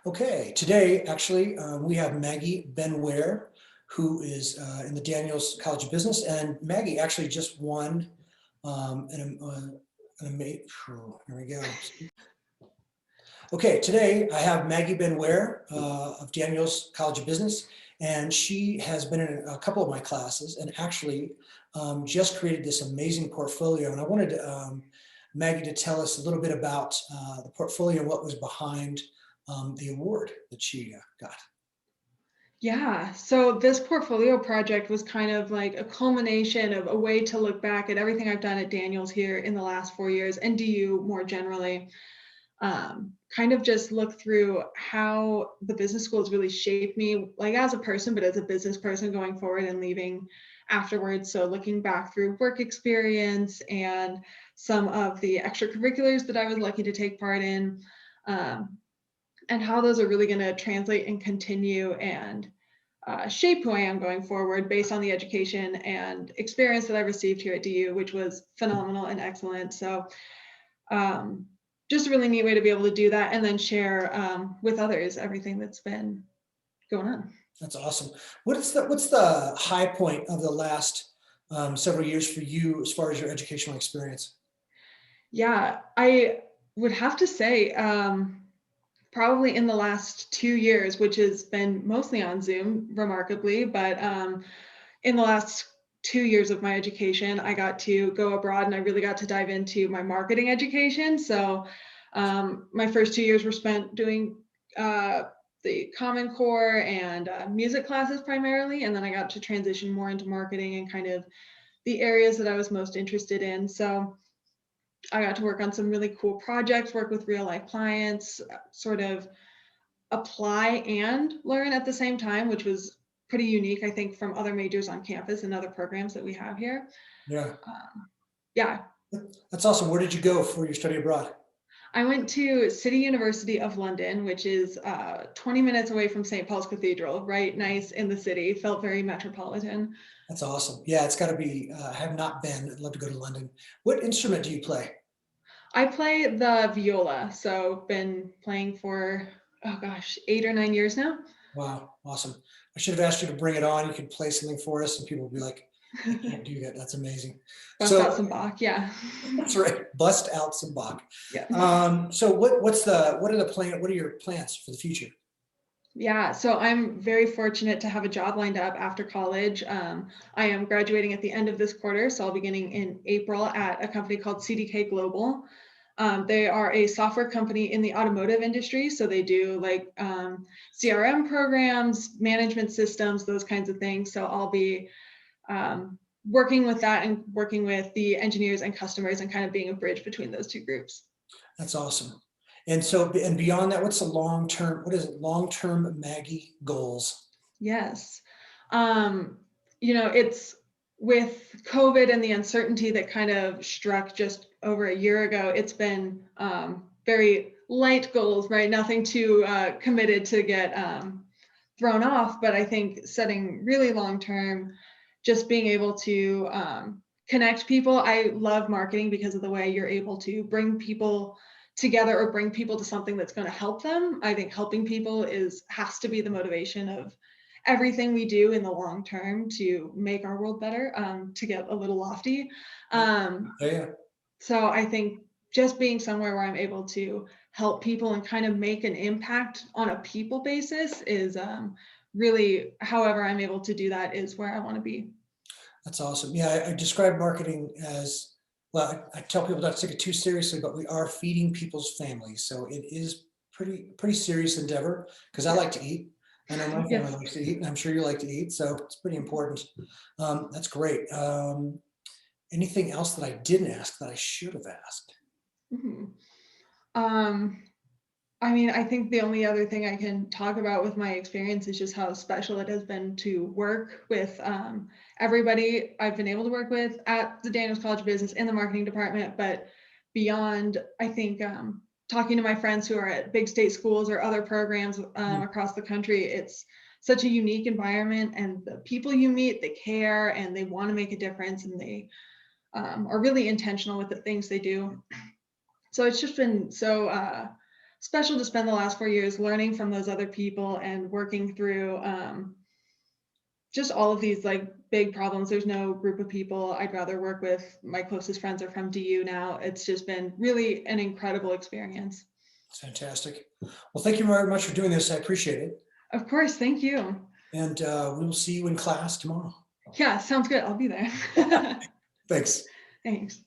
Okay, today actually we have Maggie Benware, who is in the Daniels College of Business, and Maggie actually just won an amazing. Here we go. Okay, today I have Maggie Benware of Daniels College of Business, and she has been in a couple of my classes and actually just created this amazing portfolio. And I wanted Maggie to tell us a little bit about the portfolio and what was behind the award that she got. Yeah, so this portfolio project was kind of like a culmination of a way to look back at everything I've done at Daniels here in the last 4 years and DU more generally. Kind of just look through how the business schools really shaped me, like as a person, but as a business person going forward and leaving afterwards. So looking back through work experience and some of the extracurriculars that I was lucky to take part in. And how those are really going to translate and continue and shape who I am going forward based on the education and experience that I received here at DU, which was phenomenal and excellent. So just a really neat way to be able to do that and then share with others everything that's been going on. That's awesome. What's the high point of the last several years for you as far as your educational experience? Yeah, I would have to say probably in the last 2 years, which has been mostly on Zoom, remarkably, but in the last 2 years of my education, I got to go abroad and I really got to dive into my marketing education. So my first 2 years were spent doing the Common Core and music classes primarily, and then I got to transition more into marketing and kind of the areas that I was most interested in. So I got to work on some really cool projects, work with real life clients, sort of apply and learn at the same time, which was pretty unique, I think, from other majors on campus and other programs that we have here. Yeah, Yeah, that's awesome. Where did you go for your study abroad? I went to City University of London, which is 20 minutes away from St. Paul's Cathedral, right nice in the city, felt very metropolitan. That's awesome. Yeah, it's got to be. I have not been. I'd love to go to London. What instrument do you play? I play the viola, so been playing for, oh gosh, 8 or 9 years now. Wow, awesome. I should have asked you to bring it on. You could play something for us, and people would be like, "I can't do that. That's amazing." Bust out So some Bach, yeah. that's right. Bust out some Bach. Yeah. So what are your plans for the future? Yeah, so I'm very fortunate to have a job lined up after college. I am graduating at the end of this quarter, so I'll be beginning in April at a company called CDK Global. They are a software company in the automotive industry, so they do like CRM programs, management systems, those kinds of things. So I'll be working with that and working with the engineers and customers and kind of being a bridge between those two groups. That's awesome. And so, and beyond that, what's the long term? What is it? Long term Maggie goals? Yes. Um, it's with COVID and the uncertainty that kind of struck just over a year ago, it's been very light goals, right? Nothing too committed to get thrown off, but I think setting really long term, just being able to connect people. I love marketing because of the way you're able to bring people together or bring people to something that's going to help them. I think helping people has to be the motivation of everything we do in the long term to make our world better, to get a little lofty. Yeah. So I think just being somewhere where I'm able to help people and kind of make an impact on a people basis is really, however I'm able to do that, is where I want to be. That's awesome. Yeah, I describe marketing as, well, I tell people not to take it too seriously, but we are feeding people's families. So it is pretty serious endeavor because I Yeah. like to eat. I know my family Yes. likes to eat, and I'm sure you like to eat. So it's pretty important. That's great. Anything else that I didn't ask that I should have asked? Mhm. Um, I mean, I think the only other thing I can talk about with my experience is just how special it has been to work with everybody I've been able to work with at the Daniels College of Business in the marketing department, but beyond, I think talking to my friends who are at big state schools or other programs across the country, it's such a unique environment, and the people you meet, they care and they want to make a difference, and they are really intentional with the things they do. So it's just been so special to spend the last 4 years learning from those other people and working through just all of these like big problems. There's no group of people I'd rather work with. My closest friends are from DU now. It's just been really an incredible experience. It's fantastic. Well, thank you very much for doing this. I appreciate it. Of course, thank you. And we will see you in class tomorrow. Yeah, sounds good. I'll be there. Thanks. Thanks.